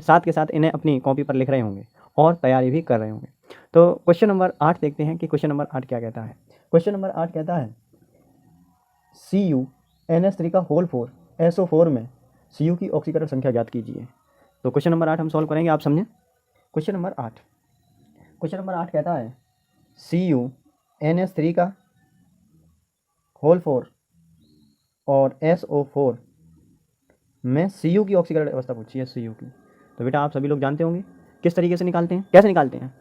साथ के साथ इन्हें अपनी कॉपी पर लिख रहे होंगे और तैयारी भी कर रहे होंगे। तो क्वेश्चन नंबर 8 देखते हैं कि क्वेश्चन नंबर 8 क्या कहता है। क्वेश्चन नंबर 8 कहता है CuNH3 का होल 4 SO4 में Cu की ऑक्सीकरण संख्या ज्ञात कीजिए। तो क्वेश्चन नंबर 8 हम सॉल्व करेंगे, आप समझें। क्वेश्चन नंबर 8 कहता है CuNH3 का होल 4 और SO4 में Cu की ऑक्सीकरण अवस्था पूछी है, Cu की। तो बेटा आप सभी लोग जानते होंगे किस तरीके से निकालते हैं, कैसे निकालते हैं।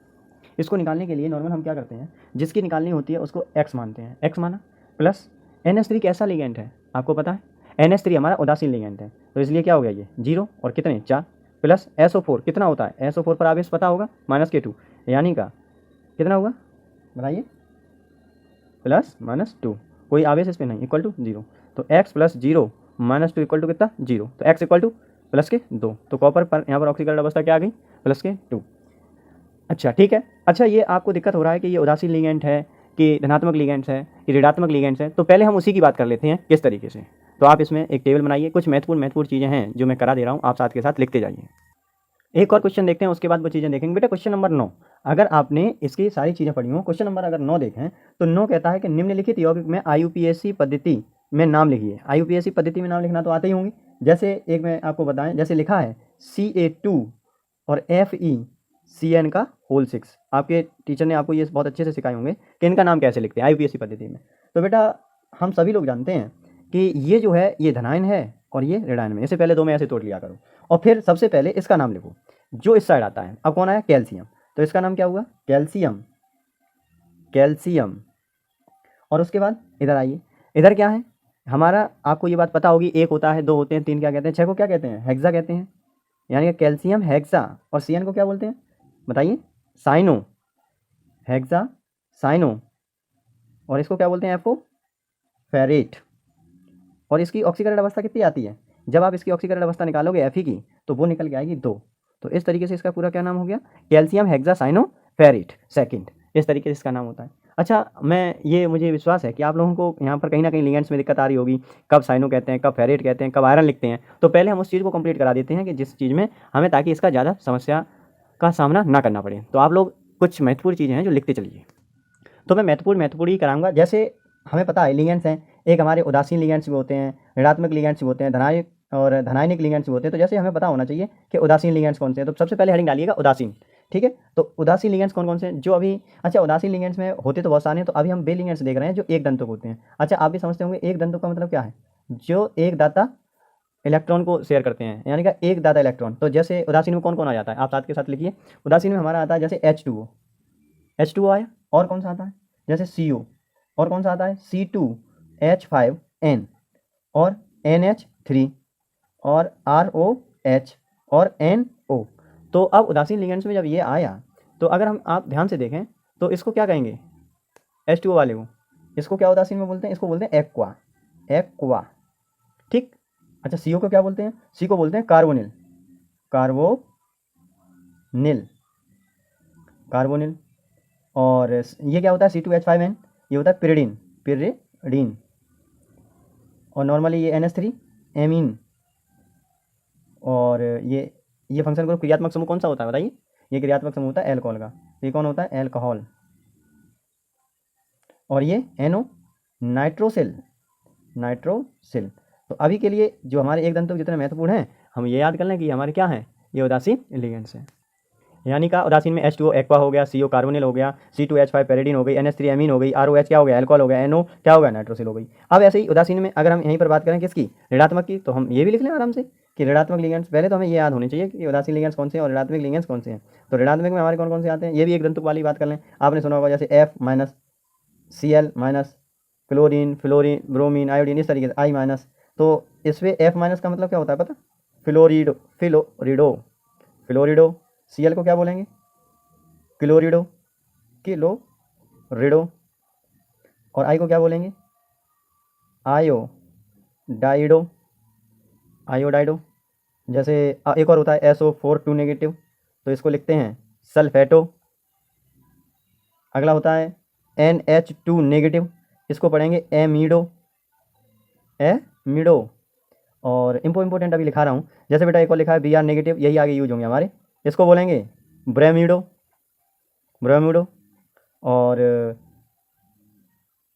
इसको निकालने के लिए नॉर्मल हम क्या करते हैं, जिसकी निकालनी होती है उसको x मानते हैं, x माना प्लस NH3 कैसा लिगेंड है आपको पता है, NH3 हमारा उदासीन लिगेंड है, तो इसलिए क्या हो गया ये 0 और कितने 4 प्लस SO4 कितना होता है, SO4 पर आवेश पता होगा -K2, यानी का कितना होगा बताइए, +-2, कोई आवेश इस पर नहीं, इक्वल टू 0। तो x + 0 - 2 इक्वल टू कितना 0, तो x इक्वल टू +2। तो कॉपर पर यहाँ पर ऑक्सीकरण अवस्था क्या आ गई +2। अच्छा ठीक है। अच्छा ये आपको दिक्कत हो रहा है कि ये उदासीन लिगेंड है कि धनात्मक लिगेंड्स है कि ऋणात्मक लिगेंड्स है, तो पहले हम उसी की बात कर लेते हैं किस तरीके से। तो आप इसमें एक टेबल बनाइए, कुछ महत्वपूर्ण चीज़ें हैं जो मैं करा दे रहा हूँ, आप साथ के साथ लिखते जाइए। एक और क्वेश्चन देखते हैं, उसके बाद वो चीज़ें देखेंगे। बेटा क्वेश्चन नंबर 9, अगर आपने इसकी सारी चीज़ें पढ़ी हो, क्वेश्चन नंबर अगर 9 देखें तो 9 कहता है कि निम्नलिखित यौगिक में IUPAC पद्धति में नाम लिखिए। IUPAC पद्धति में नाम लिखना तो आते ही होंगे, जैसे एक मैं आपको बताएं, जैसे लिखा है Ca2 और FeCN का होल 6। आपके टीचर ने आपको ये बहुत अच्छे से सिखाए होंगे कि इनका नाम कैसे लिखते हैं IUPAC पद्धति में। तो बेटा हम सभी लोग जानते हैं कि ये जो है ये धनायन है और ये ऋणायन में, इससे पहले 2 में ऐसे तोड़ लिया करो और फिर सबसे पहले इसका नाम लिखो जो इस साइड आता है। अब कौन आया, कैल्शियम, तो इसका नाम क्या हुआ कैल्शियम। और उसके बाद इधर आइए, इधर क्या है हमारा, आपको ये बात पता होगी, 1 होता है, 2 होते हैं, 3 क्या कहते हैं, 6 को क्या कहते हैं, हेक्सा कहते हैं, यानी कि कैल्शियम हेक्सा। और CN को क्या बोलते हैं बताइए, साइनो, हेक्सा साइनो। और इसको क्या बोलते हैं, FO फेरेट। और इसकी ऑक्सीकरण अवस्था कितनी आती है, जब आप इसकी ऑक्सीकरण अवस्था निकालोगे Fe की तो वो निकल के आएगी 2। तो इस तरीके से इसका पूरा क्या नाम हो गया, कैल्शियम हेक्सासाइनो फेरेट सेकंड, इस तरीके से इसका नाम होता है। अच्छा मुझे विश्वास है कि आप लोगों को यहाँ पर कहीं ना कहीं लिगेंड्स में दिक्कत आ रही होगी, कब साइनो कहते हैं, कब फेरेट कहते हैं, कब आयरन लिखते हैं। तो पहले हम उस चीज़ को कंप्लीट करा देते हैं कि जिस चीज़ में हमें, ताकि इसका ज़्यादा समस्या का सामना ना करना पड़े। तो आप लोग कुछ महत्वपूर्ण चीज़ें हैं जो लिखते चलिए। तो मैं महत्वपूर्ण ही कराऊंगा। जैसे हमें पता है लिगेंड्स हैं, एक हमारे उदासीन लिगेंड्स भी होते हैं, ऋणात्मक लिगेंड्स भी होते हैं, धनायक और धनायनिक लिगेंड्स भी होते हैं। तो जैसे हमें पता होना चाहिए कि उदासीन लिगेंड्स कौन से हैं, तो सबसे पहले हेडिंग डालिएगा उदासीन, ठीक है। तो उदासीन लिगेंड्स कौन कौन से हैं जो अभी, अच्छा उदासीन लिगेंड्स में होते तो बहुत सारे हैं, तो अभी हम बे लिगेंड्स देख रहे हैं जो एक दंतुक होते हैं। अच्छा आप भी समझते होंगे एक दंतुक का मतलब क्या है, जो एक दाता इलेक्ट्रॉन को शेयर करते हैं, यानी कि एक दाता इलेक्ट्रॉन। तो जैसे उदासीन में कौन कौन आ जाता है, आप साथ के साथ लिखिए। उदासीन में हमारा आता है जैसे H2O आया, और कौन सा आता है जैसे CO, और कौन सा आता है C2H5N और NH3 और ROH और NO। तो अब उदासीन लिगेंड्स में जब ये आया तो अगर आप ध्यान से देखें तो इसको क्या कहेंगे, H2O वाले को, इसको क्या उदासीन में बोलते हैं, इसको बोलते हैं एक्वा, ठीक। अच्छा CO को क्या बोलते हैं, C को बोलते हैं कार्बोनिल, और ये क्या होता है C2H5N, ये होता है पिरिडीन। और नॉर्मली ये NH3 एमीन। और ये फंक्शन ग्रुप क्रियात्मक समूह कौन सा होता है बताइए, ये क्रियात्मक समूह होता है एल्कोहल का, ये कौन होता है एल्कोहल। और ये NO नाइट्रोसिल। तो अभी के लिए जो हमारे एक दंतुक जितने महत्वपूर्ण हैं हम ये याद कर लें कि हमारे क्या हैं, ये उदासीन लिगेंड्स हैं। यानी का उदासीन में H2O एक्वा हो गया, CO कार्बोनिल हो गया, C2H5 पेरिडीन हो गई, NH3 एमीन हो गई, ROH क्या हो गया एल्कोहल हो गया, NO क्या हो गया नाइट्रोसिल हो गई। अब ऐसे ही उदासीन में अगर हम यहीं पर बात करें किसकी, ऋणात्मक की, तो हम ये भी लिख लें आराम से कि ऋणात्मक लिगेंड्स। पहले तो हमें ये याद होनी चाहिए कि उदासीन लिगेंड्स कौन से हैं और ऋणात्मक लिगेंड्स कौन से हैं। तो ऋणात्मक में हमारे कौन कौन से आते हैं, ये भी एक दंतुक वाली बात कर लें। आपने सुना होगा जैसे F-Cl- chlorine, fluorine, bromine, iodine, इस तरीके से I-। तो इसमें F- का मतलब क्या होता है पता, फ्लोरिडो। Cl को क्या बोलेंगे, क्लोरिडो, और I को क्या बोलेंगे, आयोडाइडो। जैसे एक और होता है SO4 2 नेगेटिव, तो इसको लिखते हैं सल्फेटो। अगला होता है NH2 नेगेटिव, इसको पढ़ेंगे एमिडो। और इम्पोर्टेंट अभी लिखा रहा हूँ। जैसे बेटा एक और लिखा है Br नेगेटिव, यही आगे यूज होंगे हमारे, इसको बोलेंगे ब्रेमिडो, ब्रेमिडो। और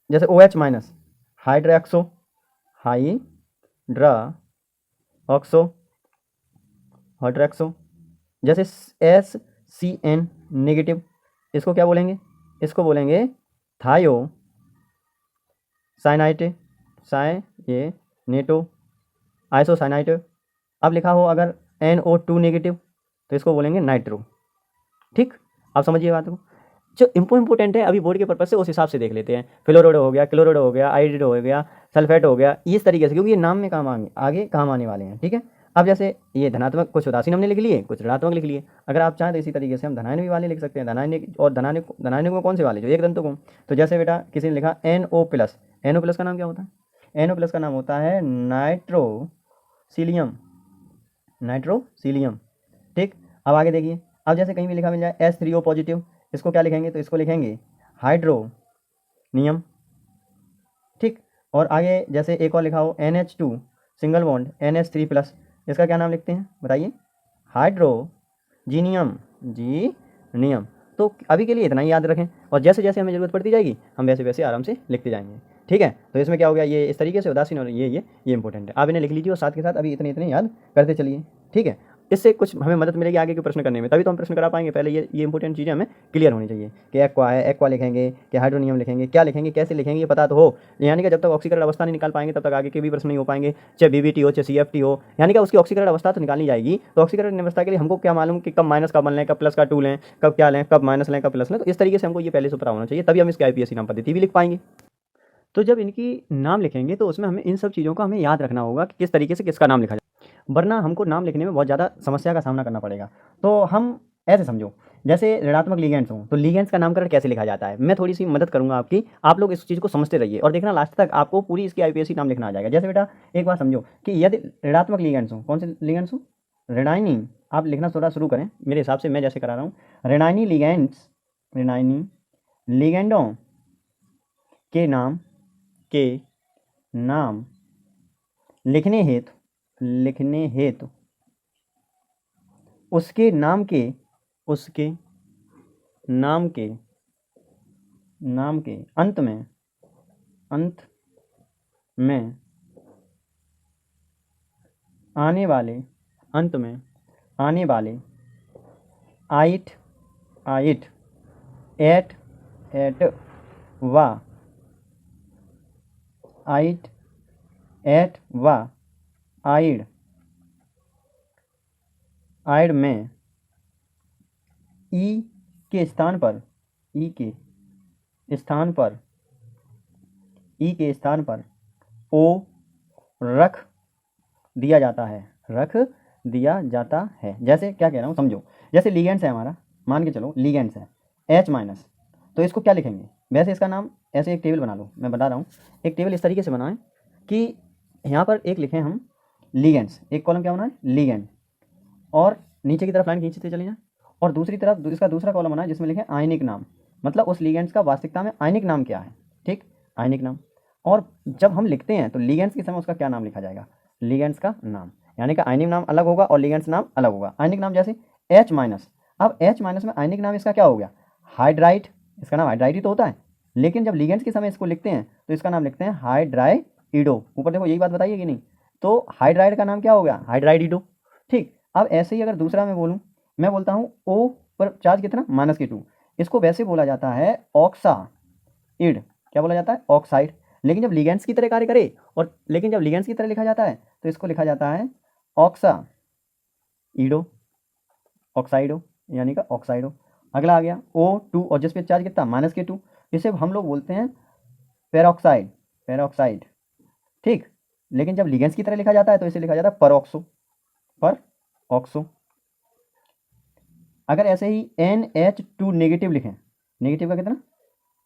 जैसे OH minus hydroxo, hydroxo, hydroxo. जैसे SCN नेगेटिव, इसको क्या बोलेंगे, इसको बोलेंगे थायो साइनाइट, साइनेटो, आइसोसाइनाइट। अब लिखा हो अगर NO2 नेगेटिव तो इसको बोलेंगे नाइट्रो। ठीक, आप समझिए बात को। जो इम्पोर्टेंट है अभी बोर्ड के पर्पज से उस हिसाब से देख लेते हैं। फ्लोराइड हो गया, क्लोराइड हो गया, आयोडाइड हो गया, सल्फेट हो गया, इस तरीके से, क्योंकि ये नाम में काम आगे काम आने वाले हैं। ठीक है, अब जैसे ये धनात्मक कुछ उदासीन हमने लिख लिए, कुछ ऋणात्मक लिख लिए। अगर आप चाहें तो इसी तरीके से हम धनायन वाले लिख सकते हैं। धनायन और धनायन में कौन से वाले, जो एक दंतों को। तो जैसे बेटा किसी ने लिखा NO प्लस, NO प्लस का नाम क्या होता है, NO प्लस का नाम होता है नाइट्रोसिलियम, नाइट्रोसिलियम। ठीक, अब आगे देखिए, अब जैसे कहीं भी लिखा मिल जाए H3O पॉजिटिव, इसको क्या लिखेंगे, तो इसको लिखेंगे हाइड्रोनियम। ठीक, और आगे जैसे एक और लिखा हो NH2 single bond NH3 plus, इसका क्या नाम लिखते हैं बताइए, हाइड्रोजीनियम, जीनियम। तो अभी के लिए इतना ही याद रखें, और जैसे जैसे हमें ज़रूरत पड़ती जाएगी हम वैसे वैसे आराम से लिखते जाएंगे। ठीक है, तो इसमें क्या हो गया, ये इस तरीके से उदासीन और ये इंपॉर्टेंट है। आप इन्हें लिख लीजिए और साथ के साथ अभी इतने इतने याद करते चलिए। ठीक है, इससे कुछ हमें मदद मिलेगी आगे के प्रश्न करने में, तभी तो हम प्रश्न करा पाएंगे। पहले ये इंपॉर्टेंट चीज़ें हमें क्लियर होनी चाहिए कि एक्वा है, एक्वा लिखेंगे कि हाइड्रोनियम लिखेंगे, क्या लिखेंगे, कैसे लिखेंगे, ये पता तो हो। यानी कि जब तक ऑक्सीकरण अवस्था नहीं निकाल पाएंगे तब तक आगे के भी प्रश्न नहीं हो पाएंगे, चाहे BBT हो चाहे CFT हो। यानी कि उसकी ऑक्सीकरण अवस्था तो निकालनी जाएगी, तो ऑक्सीकरण अवस्था के लिए हमको क्या मालूम कि कब माइनस का वन लें, कब प्लस का टू लें, कब क्या लें, कब माइनस लें, कब प्लस लें। तो इस तरीके से हमको ये पहले से पता होना चाहिए, तभी हम इसके IPSC नाम पद्धति भी लिख पाएंगे। तो जब इनकी नाम लिखेंगे तो उसमें हमें इन सब चीज़ों का हमें याद रखना होगा कि किस तरीके से किसका नाम लिखा जाए, वरना हमको नाम लिखने में बहुत ज़्यादा समस्या का सामना करना पड़ेगा। तो हम ऐसे समझो, जैसे ऋणात्मक लिगेंड्स हों तो लिगेंड्स का नामकरण कैसे लिखा जाता है, मैं थोड़ी सी मदद करूंगा आपकी। आप लोग इस चीज़ को समझते रहिए और देखना लास्ट तक आपको पूरी इसकी IPSC नाम लिखना आ जाएगा। जैसे बेटा एक बात समझो कि यदि ऋणात्मक लिगेंड्स हों, कौन से लिगेंड्स हों, ऋणायनी, आप लिखना थोड़ा शुरू करें मेरे हिसाब से, मैं जैसे करा रहा हूँ। ऋणायनी लिगेंड्स, ऋणायनी लिगेंडों के नाम लिखने हेतु उसके नाम के अंत में आने वाले आइट एट वा आइट एट वा आइड में ई के स्थान ओ रख दिया जाता है। जैसे क्या कह रहा हूँ समझो, जैसे लिगेंड्स है हमारा, मान के चलो लिगेंड्स है H माइनस, तो इसको क्या लिखेंगे, वैसे इसका नाम ऐसे एक टेबल बना लो, मैं बता रहा हूँ। एक टेबल इस तरीके से बनाएं कि यहाँ पर एक लिखें हम लिगेंड्स, एक कॉलम क्या बनाए लिगेंड, और नीचे की तरफ लाइन खींचते चले जाएं, और दूसरी तरफ इसका दूसरा कॉलम बनाए जिसमें लिखें आयनिक नाम, मतलब उस लिगेंड्स का वास्तविकता में आयनिक नाम क्या है। ठीक, आयनिक नाम। और जब हम लिखते हैं तो लिगेंड्स के समय उसका क्या नाम लिखा जाएगा, लिगेंड्स का नाम, यानी कि आयनिक नाम अलग होगा और लिगेंड्स नाम अलग होगा। आयनिक नाम जैसे H माइनस, अब H माइनस में आयनिक नाम इसका क्या हो गया, हाइड्राइड, इसका नाम हाइड्राइड ही तो होता है, लेकिन जब लिगेंड्स के समय इसको लिखते हैं तो इसका नाम लिखते हैं हाइड्राइडो। ऊपर देखो यही बात बताइए कि नहीं, तो हाइड्राइड का नाम क्या हो गया, हाइड्राइडिडो। ठीक, अब ऐसे ही अगर दूसरा मैं बोलूँ, मैं बोलता हूँ O पर चार्ज कितना -2, इसको वैसे बोला जाता है ऑक्साइड, क्या बोला जाता है, ऑक्साइड। लेकिन जब लिगेंड्स की तरह कार्य करे और लेकिन जब लिगेंड्स की तरह लिखा जाता है तो इसको लिखा जाता है ऑक्साइडो, ऑक्साइडो यानी कि ऑक्साइडो। अगला आ गया O2 और जिस पे चार्ज कितना -2, इसे हम लोग बोलते हैं पेरोक्साइड। ठीक, लेकिन जब लिगेंड्स की तरह लिखा जाता है तो इसे लिखा जाता है परऑक्सो। अगर ऐसे ही NH2 नेगेटिव लिखें, नेगेटिव का कितना,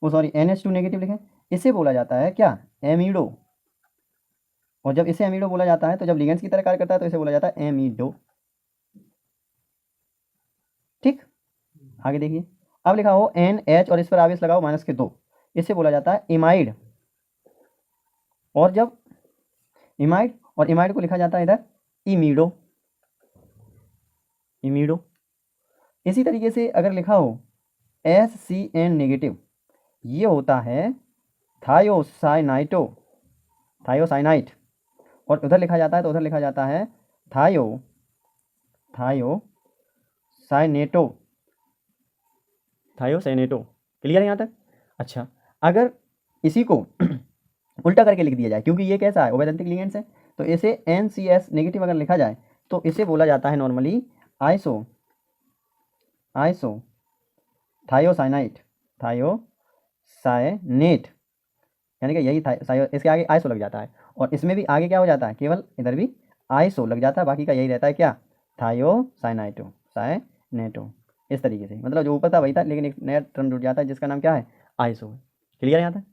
वो सॉरी NH2 नेगेटिव लिखें, इसे बोला जाता है क्या, एमिडो। और जब इसे एमिडो बोला जाता है तो जब लिगेंड्स की तरह कार्य करता है तो इसे बोला जाता है एमिडो। ठीक, आगे देखिए, अब लिखा हो NH और इस पर आवेश लगाओ -2, इसे बोला जाता है इमाइड। और जब इमाइड और इमाइड को लिखा जाता है इधर इमीडो, इमीडो। इसी तरीके से अगर लिखा हो HCN नेगेटिव, ये होता है थायोसाइनाइटो, थायोसाइनाइट। और उधर लिखा जाता है तो उधर लिखा जाता है थायोसाइनेटो, थायोसाइनेटो। क्लियर है यहाँ तक? अच्छा, अगर इसी को उल्टा करके लिख दिया जाए, क्योंकि ये कैसा है, ओबेदंतिक लिगेंड्स है, तो इसे NCS नेगेटिव अगर लिखा जाए तो इसे बोला जाता है नॉर्मली आइसो थायोसाइनाइट, थायोसाइनेट, यानी कि यही इसके आगे आइसो लग जाता है। और इसमें भी आगे क्या हो जाता है, केवल इधर भी आइसो लग जाता है, बाकी का यही रहता है क्या, थायोसाइनाइटो, साइनेटो। इस तरीके से, मतलब जो ऊपर था वही था, लेकिन एक नया टर्म जुड़ जाता है जिसका नाम क्या है, आइसो है। क्लियर यहाँ तक?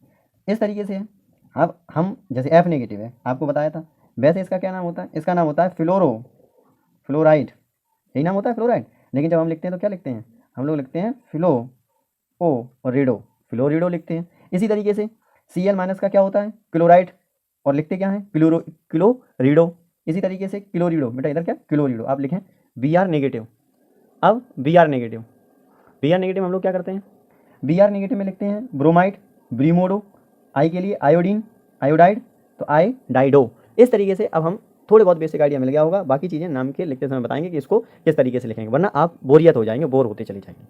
इस तरीके से है। अब हम जैसे F नेगेटिव है, आपको बताया था, वैसे इसका क्या नाम होता है, इसका नाम होता है फ्लोराइड, यही नाम होता है फ्लोराइड। लेकिन जब हम लिखते हैं तो क्या लिखते हैं, हम लोग लिखते हैं फ्लोरिडो लिखते हैं। इसी तरीके से Cl माइनस का क्या होता है, क्लोराइड, और लिखते क्या है, क्लोरिडो। इसी तरीके से क्लोरिडो, बेटा इधर क्या, क्लोरिडो आप लिखें Br नेगेटिव। अब Br नेगेटिव हम लोग क्या करते हैं, Br नेगेटिव में लिखते हैं ब्रोमाइड, ब्रीमोडो, आई के लिए आयोडीन, आयोडाइड, तो आयोडाइडो। इस तरीके से अब हम थोड़े बहुत बेसिक आइडिया मिल गया होगा, बाकी चीज़ें नाम के लिखते समय बताएंगे कि इसको किस तरीके से लिखेंगे, वरना आप बोरियत हो जाएंगे, बोर होते चले जाएंगे।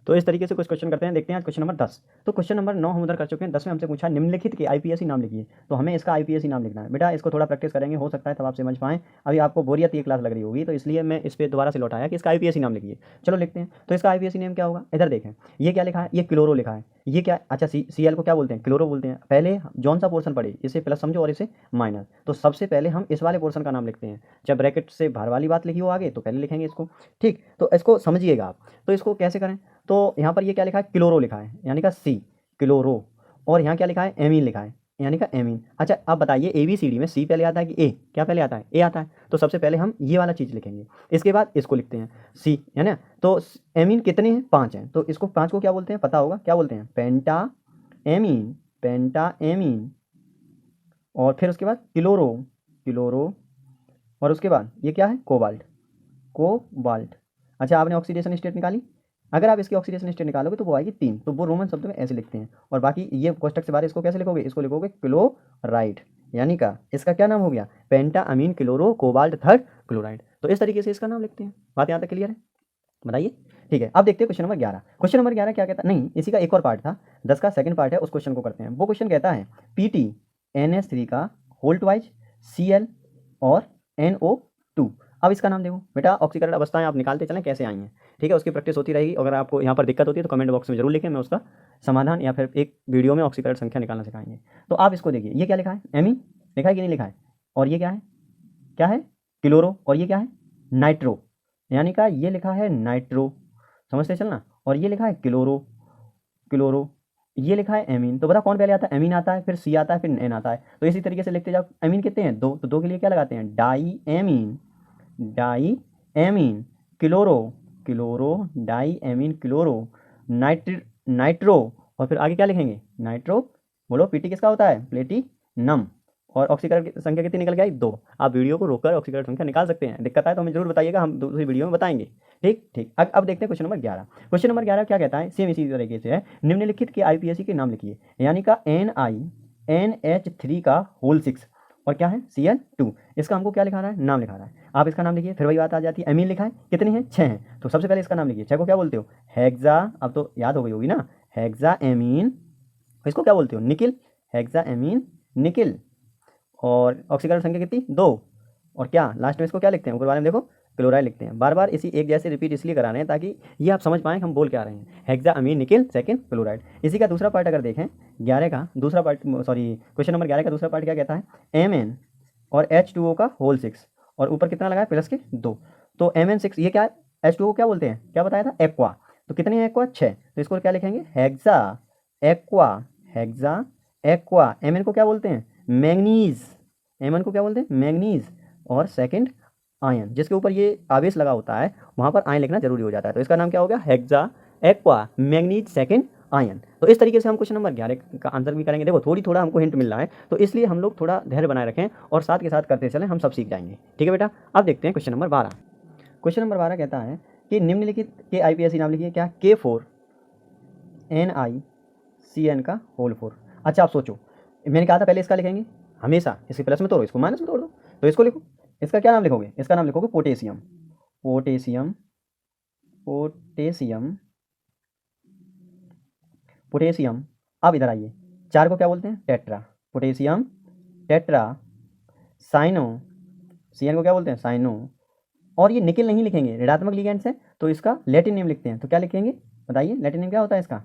तो इस तरीके से कुछ क्वेश्चन करते हैं, देखते हैं आज क्वेश्चन नंबर 10। तो क्वेश्चन नंबर 9 हम उधर कर चुके हैं, 10 में हमसे पूछा निम्नलिखित के IPSC नाम लिखिए, तो हमें इसका IPSC नाम लिखना है। बेटा इसको थोड़ा प्रैक्टिस करेंगे, हो सकता है तब आप समझ पाएं, अभी आपको बोरियत ये क्लास लग रही होगी, तो इसलिए मैं इस पर दोबारा से लौटाया कि इसका IPSC नाम लिखिए। चलो लिखते हैं। तो इसका IPSC नेम क्या होगा, इधर देखें, ये क्या लिखा है, ये क्लोरो लिखा है, ये क्या, अच्छा Cl को क्या बोलते हैं, क्लोरो बोलते हैं। पहले जौन सा पोर्शन पढ़े, इसे प्लस समझो और इसे माइनस, तो सबसे पहले हम इस वाले पोर्शन का नाम लिखते हैं। जब ब्रैकेट से बाहर वाली बात लिखी हो आगे, तो पहले लिखेंगे इसको, ठीक। तो इसको समझिएगा आप, तो इसको कैसे करें, तो यहाँ पर ये क्या लिखा है, क्लोरो लिखा है, यानी का C क्लोरो, और यहाँ क्या लिखा है, एमीन लिखा है, यानी का एमीन। अच्छा अब बताइए ABCD में C पहले आता है कि A, क्या पहले आता है, A आता है, तो सबसे पहले हम ये वाला चीज़ लिखेंगे, इसके बाद इसको लिखते हैं C, है ना। तो एमीन कितने हैं, 5 हैं, तो इसको 5 को क्या बोलते हैं, पता होगा, क्या बोलते हैं, पेंटा एमीन, और फिर उसके बाद क्लोरो, और उसके बाद ये क्या है, कोबाल्ट। अच्छा आपने ऑक्सीडेशन स्टेट निकाली, अगर आप इसकी ऑक्सीडेशन स्टेट निकालोगे तो वो आएगी 3, तो वो रोमन शब्द में ऐसे लिखते हैं। और बाकी ये कोष्टक से बाहर इसको कैसे लिखोगे, इसको लिखोगे क्लोराइड, यानी का इसका क्या नाम हो गया, पेंटा अमीन क्लोरो कोबाल्ट थर्ड क्लोराइड। तो इस तरीके से इसका नाम लिखते हैं। बात यहाँ तक क्लियर है, बताइए, ठीक है। अब देखते हैं क्वेश्चन नंबर 11। क्वेश्चन नंबर 11 क्या कहता है, नहीं इसी का एक और पार्ट था, 10 का सेकंड पार्ट है, उस क्वेश्चन को करते हैं। वो क्वेश्चन कहता है PTNS3 का होल ट्वाइज Cl और NO2। अब इसका नाम देखो बेटा, ऑक्सीकरण अवस्थाएं आप निकालते चलें कैसे आई हैं, ठीक है, उसकी प्रैक्टिस होती रहेगी। अगर आपको यहाँ पर दिक्कत होती है तो कमेंट बॉक्स में जरूर लिखें, मैं उसका समाधान या फिर एक वीडियो में ऑक्सीकरण संख्या निकालना सिखाएंगे। तो आप इसको देखिए, ये क्या लिखा है, एमीन लिखा है कि नहीं लिखा है, और ये क्या है क्लोरो, और ये क्या है नाइट्रो, यानी का ये लिखा है नाइट्रो, समझते चलना, और ये लिखा है क्लोरो, ये लिखा है एमीन। तो बता कौन पहले आता है, एमीन आता है, फिर C आता है, फिर N आता है। तो इसी तरीके से लिखते जाओ। एमीन कितने हैं, 2, तो 2 के लिए क्या लगाते हैं, di amine chloro di amine chloro nitro, और फिर आगे क्या लिखेंगे, नाइट्रो, बोलो PT किसका होता है, प्लेटिनम। और ऑक्सीकरण की संख्या कितनी निकल गई, 2। आप वीडियो को रोककर ऑक्सीकरण संख्या निकाल सकते हैं, दिक्कत आए तो हमें जरूर बताइएगा, हम दूसरी वीडियो में बताएंगे, ठीक। अब देखते हैं क्वेश्चन नंबर 11। क्वेश्चन नंबर 11 क्या कहता है, सेम इसी तरीके से है, निम्नलिखित के IPSC के नाम लिखिए, यानी का NiNH3 का होल 6, और क्या है Cl2। इसका हमको क्या लिखा रहा है, नाम लिखा रहा है, आप इसका नाम लिखिए। फिर वही बात आ जाती है, एमीन लिखा है, कितनी है, 6 हैं, तो सबसे पहले इसका नाम लिखिए। 6 को क्या बोलते हो, हेक्सा, अब तो याद हो गई होगी ना, हेक्सा एमीन, इसको क्या बोलते हो, निकिल, हेक्सा एमीन निकिल। और ऑक्सीकरण संख्या कितनी, 2, और क्या लास्ट में इसको क्या लिखते हैं, ऊपर वाले में देखो क्लोराइड लिखते हैं। बार बार इसी एक जैसे रिपीट इसलिए करा रहे हैं ताकि ये आप समझ पाएँ हम बोल क्या रहे हैं, हेक्सा अमीन निकिल सेकंड क्लोराइड। इसी का दूसरा पार्ट अगर देखें, 11 का दूसरा पार्ट, सॉरी क्वेश्चन नंबर 11 का दूसरा पार्ट क्या कहता है, Mn और H2O का होल 6, और ऊपर कितना लगा है, प्लस के 2, तो Mn6, ये क्या है, H2O क्या बोलते हैं, क्या बताया था, एक्वा, तो कितनी है एक्वा, 6, तो इसको क्या लिखेंगे, हेक्सा एक्वा। Mn को क्या बोलते हैं, मैंगनीज, Mn को क्या बोलते हैं, मैंगनीज, और सेकंड आयन, जिसके ऊपर ये आवेश लगा होता है वहाँ पर आयन लिखना जरूरी हो जाता है, तो इसका नाम क्या हो गया, hexa aqua manganese second ion. तो इस तरीके से हम क्वेश्चन नंबर 11 का आंसर भी करेंगे। देखो थोड़ा हमको हिंट मिल रहा है, तो इसलिए हम लोग थोड़ा धैर्य बनाए रखें और साथ के साथ करते चलें, हम सब सीख जाएंगे। ठीक है बेटा, अब देखते हैं क्वेश्चन नंबर 12। क्वेश्चन नंबर 12 कहता है कि निम्नलिखित के IPSC नाम लिखिए। क्या? K4NiCN का होल 4। अच्छा आप सोचो, मैंने कहा था पहले इसका लिखेंगे, हमेशा इसके प्लस में तोड़ो, इसको माइनस में तोड़ दो, तो इसको लिखो। इसका क्या नाम लिखोगे? इसका नाम लिखोगे पोटेशियम। Potassium potassium potassium. अब इधर आइए, 4 को क्या बोलते हैं? Tetra. Potassium tetra. Cyano, CN को क्या बोलते हैं? साइनो। और ये निकेल नहीं लिखेंगे, ऋणात्मक लिगेंड्स है तो इसका लैटिन नेम लिखते हैं। तो क्या लिखेंगे बताइए? लैटिन नेम क्या होता है इसका?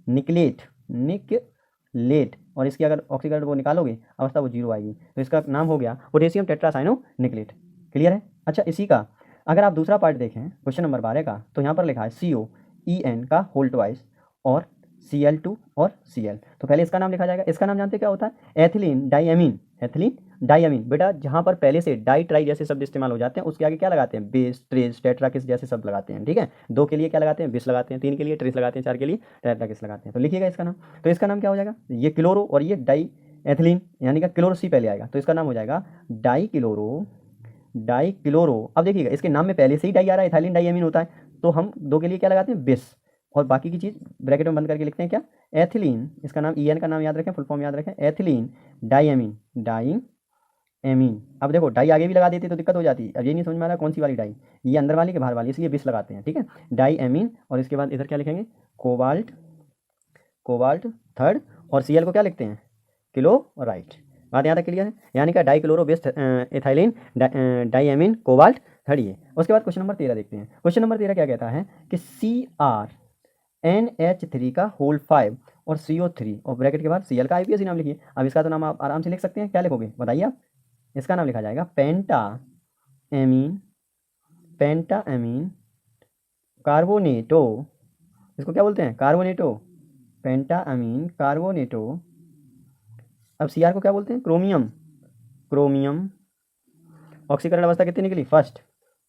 निकलेट। निकलेट। और इसकी अगर ऑक्सीकरण वो निकालोगे अवस्था वो 0 आएगी, तो इसका नाम हो गया पोटेशियम टेट्रासाइनो निकलेट। क्लियर है? अच्छा इसी का अगर आप दूसरा पार्ट देखें क्वेश्चन नंबर 12 का, तो यहाँ पर लिखा है COEN का होल ट्वाइस और Cl2 और Cl। तो पहले इसका नाम लिखा जाएगा। इसका नाम जानते क्या होता है? Ethylene diamine. Ethylene diamine. बेटा जहाँ पर पहले से डाई ट्राई जैसे शब्द इस्तेमाल हो जाते हैं उसके आगे क्या लगाते हैं? बेस, ट्रेस, टेट्राकिस जैसे शब्द लगाते हैं। ठीक है, 2 के लिए क्या लगाते हैं? बिस लगाते हैं, 3 के लिए ट्रेस लगाते हैं, 4 के लिए टेट्राकिस लगाते हैं। तो लिखिएगा इसका नाम। तो इसका नाम क्या हो जाएगा? ये क्लोरो और ये डाई एथिलीन, यानी कि क्लोरो सी पहले आएगा, तो इसका नाम हो जाएगा डाई क्लोरो। Die chloro. अब देखिएगा इसके नाम में पहले से ही डाई आ रहा है, एथिलीन डाइएमीन होता है, तो हम 2 के लिए क्या लगाते हैं? बिस, और बाकी की चीज़ ब्रैकेट में बंद करके लिखते हैं क्या? एथिलीन। इसका नाम EN का नाम याद रखें, फुल फॉर्म याद रखें, एथिलीन डाइएमीन। डाइएमीन। अब देखो डाई आगे भी लगा देते तो दिक्कत हो जाती है। अब ये नहीं समझ में आ रहा कौन सी वाली डाई, ये अंदर वाली के बाहर वाली, इसलिए बिस लगाते हैं। ठीक है, डाइएमीन। और इसके बाद इधर क्या लिखेंगे? कोबाल्ट। Cobalt third. और Cl को क्या लिखते हैं? क्लोराइट। बात यहाँ तक क्लियर है? यानी कि die chloro base ethylene diamine cobalt third ये। उसके बाद क्वेश्चन नंबर 13 देखते हैं। क्वेश्चन नंबर 13 क्या कहता है कि CrNH3 का होल 5 और CO3 और ब्रैकेट के बाद Cl का IPSC नाम लिखिए। अब इसका तो नाम आप आराम से लिख सकते हैं, क्या लिखोगे बताइए आप? इसका नाम लिखा जाएगा पेंटा एमीन। पेंटा एमीन कार्बोनेटो। इसको क्या बोलते हैं? कार्बोनेटो। पेंटा अमीन कार्बोनेटो। अब Cr को क्या बोलते हैं? क्रोमियम। क्रोमियम। ऑक्सीकरण अवस्था कितनी निकली? फर्स्ट।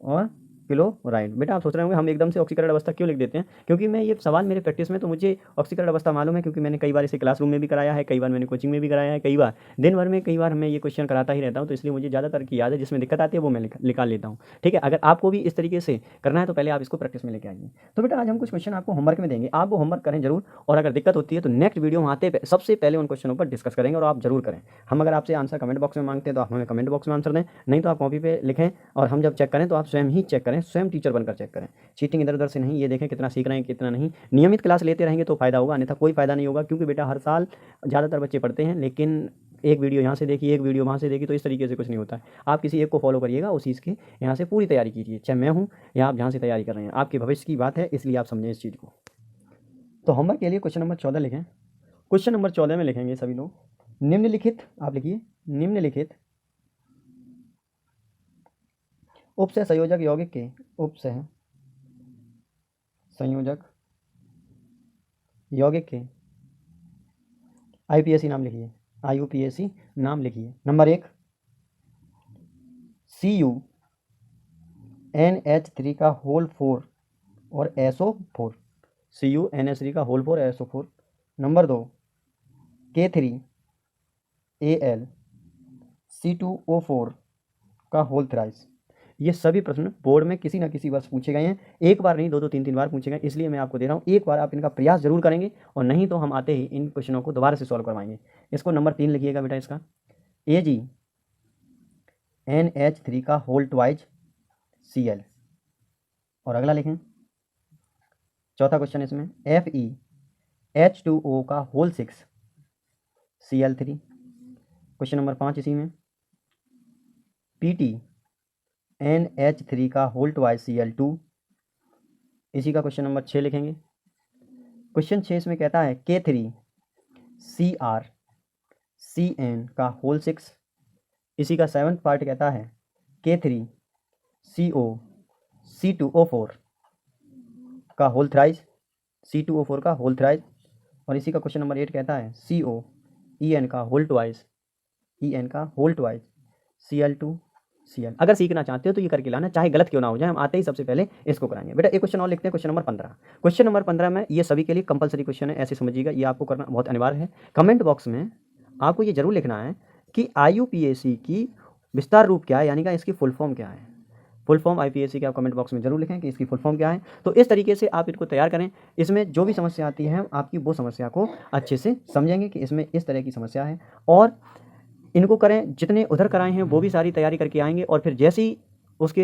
और क्लोराइड। बेटा आप सोच रहे होंगे हम एकदम से ऑक्सीकरण अवस्था क्यों लिख देते हैं? क्योंकि मैं ये सवाल मेरे प्रैक्टिस में तो मुझे ऑक्सीकरण अवस्था मालूम है, क्योंकि मैंने कई बार इसे क्लासरूम में भी कराया है, कई बार मैंने कोचिंग में भी कराया है, कई बार दिन भर में कई बार मैं ये क्वेश्चन कराता ही रहता हूँ, तो इसलिए मुझे ज़्यादातर की याद है, जिसमें दिक्कत आती है वो मैं निकाल लेता हूँ। ठीक है, अगर आपको भी इस तरीके से करना है तो पहले आप इसको प्रैक्टिस में लेके आइए। तो बेटा आज हम कुछ क्वेश्चन आपको होमवर्क में देंगे, आप वो होमवर्क करें जरूर, और अगर दिक्कत होती है तो नेक्स्ट वीडियो में आते सबसे पहले उन क्वेश्चनों पर डिस्कस करेंगे, और आप जरूर करें। हम अगर आपसे आंसर कमेंट बॉक्स में मांगते हैं तो आप हमें कमेंट बॉक्स में आंसर दें, नहीं तो आप कॉपी पे लिखें, और हम जब चेक करें तो आप स्वयं ही चेक करें, स्वयं टीचर बनकर चेक करें। चीटिंग इधर उधर से नहीं, ये देखें कितना सीख रहे हैं कितना नहीं। नियमित क्लास लेते रहेंगे तो फायदा होगा, अन्यथा कोई फायदा नहीं होगा, क्योंकि बेटा हर साल ज़्यादातर बच्चे पढ़ते हैं, लेकिन एक वीडियो यहाँ से देखी, एक वीडियो वहाँ से देखी, तो इस तरीके से कुछ नहीं होता है। आप किसी एक को फॉलो करिएगा, उस चीज़ की यहाँ से पूरी तैयारी कीजिए, चाहे मैं हूँ या आप जहाँ से तैयारी कर रहे हैं, आपके भविष्य की बात है, इसलिए आप समझें इस चीज़ को। तो होमवर्क के लिए क्वेश्चन नंबर 14 लिखें। क्वेश्चन नंबर 14 में लिखेंगे सभी लोग, निम्नलिखित, आप लिखिए निम्नलिखित उपसह संयोजक यौगिक के उपसह संयोजक यौगिक के IPSC नाम लिखिए। IUPAC नाम लिखिए। नंबर 1 CuNH3 का होल 4 और SO4। CuNH3 का whole 4 SO4। Number 2 K3Al C2O4 का होल थ्राइस। ये सभी प्रश्न बोर्ड में किसी न किसी वर्ष पूछे गए हैं, एक बार नहीं, 2-2 3-3 बार पूछे गए, इसलिए मैं आपको दे रहा हूँ, एक बार आप इनका प्रयास जरूर करेंगे, और नहीं तो हम आते ही इन क्वेश्चनों को दोबारा से सॉल्व करवाएंगे। इसको नंबर 3 लिखिएगा बेटा, इसका AgNH3 का होल ट्वाइज Cl। और अगला लिखें, चौथा क्वेश्चन इसमें FeH2O का होल 6 Cl3। क्वेश्चन नंबर 5 इसी में PtNH3 का होल ट्वाइस Cl2। इसी का क्वेश्चन नंबर 6 लिखेंगे। क्वेश्चन 6 इसमें कहता है K3CrCN का होल 6। इसी का 7th पार्ट कहता है K3COC2O4 का होल थ्राइस। C2O4 का होल थ्राइस। और इसी का क्वेश्चन नंबर 8 कहता है COEN का होल ट्वाइस। EN का होल ट्वाइस Cl2 Cl। अगर सीखना चाहते हो तो ये करके लाना, चाहे गलत क्यों ना हो जाए, हम आते ही सबसे पहले इसको कराएंगे। बेटा एक क्वेश्चन और लिखते हैं, क्वेश्चन नंबर 15। क्वेश्चन नंबर 15 में ये सभी के लिए कंपलसरी क्वेश्चन है, ऐसे समझिएगा, ये आपको करना बहुत अनिवार्य है। कमेंट बॉक्स में आपको ये जरूर लिखना है कि IUPAC की विस्तार रूप क्या है, यानी कि इसकी फुल फॉर्म क्या है। फुल फॉर्म IUPAC की आप कमेंट बॉक्स में जरूर लिखें कि इसकी फुल फॉर्म क्या है। तो इस तरीके से आप इनको तैयार करें, इसमें जो भी समस्या आती है आपकी वो समस्या को अच्छे से समझेंगे कि इसमें इस तरह की समस्या है, और इनको करें। जितने उधर कराए हैं वो भी सारी तैयारी करके आएंगे, और फिर जैसे ही उसके